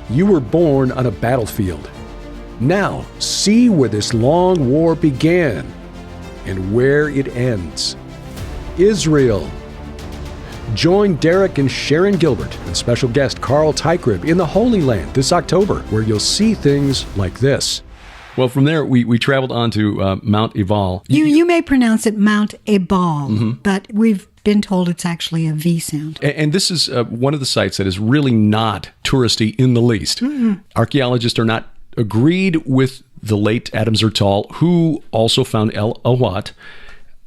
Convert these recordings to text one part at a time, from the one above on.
You were born on a battlefield. Now, see where this long war began and where it ends. Israel. Join Derek and Sharon Gilbert and special guest Carl Tykrib in the Holy Land this October, where you'll see things like this. Well, from there, we traveled on to Mount Ebal. You may pronounce it Mount Ebal, but we've been told it's actually a V sound. And this is one of the sites that is really not touristy in the least. Archaeologists are not agreed with the late Adam Zertal, who also found El Awat,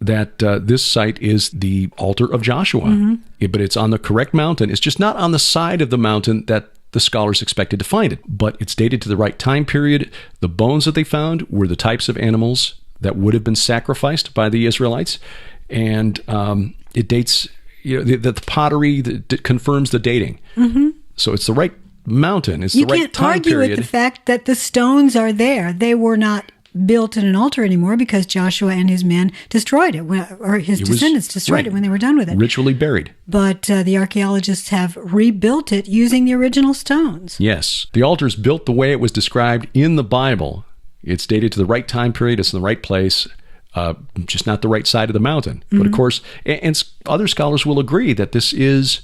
that this site is the altar of Joshua. But it's on the correct mountain. It's just not on the side of the mountain that the scholars expected to find it. But it's dated to the right time period. The bones that they found were the types of animals that would have been sacrificed by the Israelites. And it dates, the pottery that confirms the dating. So it's the right mountain. It's the right time period. You can't argue with the fact that the stones are there. They were not built in an altar anymore because Joshua and his men destroyed it, or his descendants destroyed it when they were done with it. Ritually buried. But the archaeologists have rebuilt it using the original stones. Yes. The altar is built the way it was described in the Bible. It's dated to the right time period. It's in the right place. Just not the right side of the mountain. But of course, and other scholars will agree that this is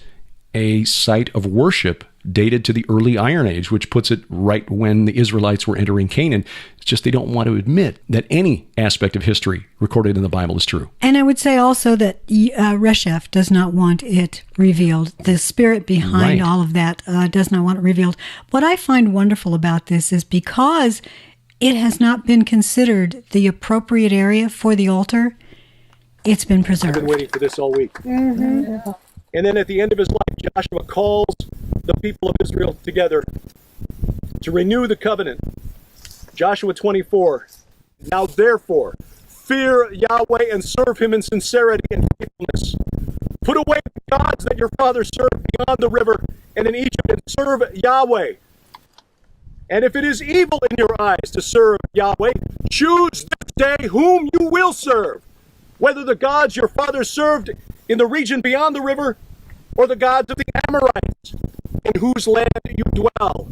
a site of worship dated to the early Iron Age, which puts it right when the Israelites were entering Canaan. It's just they don't want to admit that any aspect of history recorded in the Bible is true. And I would say also that Reshef does not want it revealed. The spirit behind all of that does not want it revealed. What I find wonderful about this is because it has not been considered the appropriate area for the altar, it's been preserved. I've been waiting for this all week. And then at the end of his life, Joshua calls the people of Israel together to renew the covenant. Joshua 24. Now therefore, fear Yahweh and serve him in sincerity and faithfulness. Put away the gods that your fathers served beyond the river and in Egypt, and serve Yahweh. And if it is evil in your eyes to serve Yahweh, choose this day whom you will serve, whether the gods your fathers served in the region beyond the river, or the gods of the Amorites, in whose land you dwell.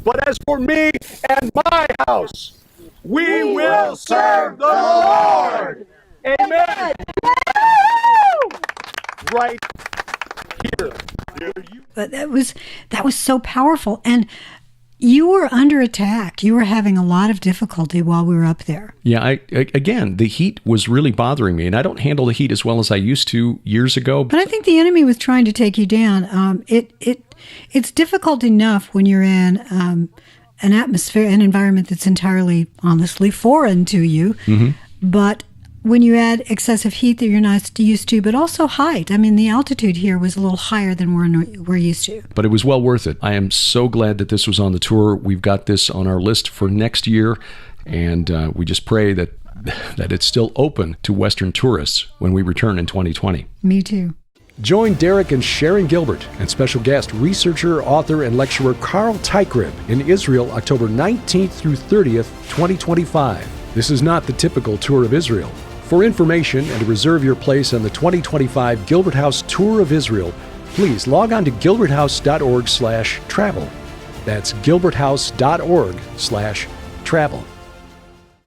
But as for me and my house, we will serve the Lord. Amen. Right here. But that was so powerful. And you were under attack. You were having a lot of difficulty while we were up there. Yeah, again, the heat was really bothering me, and I don't handle the heat as well as I used to years ago. But I think the enemy was trying to take you down. It's difficult enough when you're in an atmosphere, an environment that's entirely, honestly, foreign to you. But when you add excessive heat that you're not used to, but also height. I mean, the altitude here was a little higher than we're used to. But it was well worth it. I am so glad that this was on the tour. We've got this on our list for next year, and we just pray that it's still open to Western tourists when we return in 2020. Me too. Join Derek and Sharon Gilbert and special guest researcher, author, and lecturer Carl Tykrib in Israel, October 19th through 30th, 2025. This is not the typical tour of Israel. For information and to reserve your place on the 2025 Gilbert House Tour of Israel, please log on to gilberthouse.org/travel. That's gilberthouse.org/travel.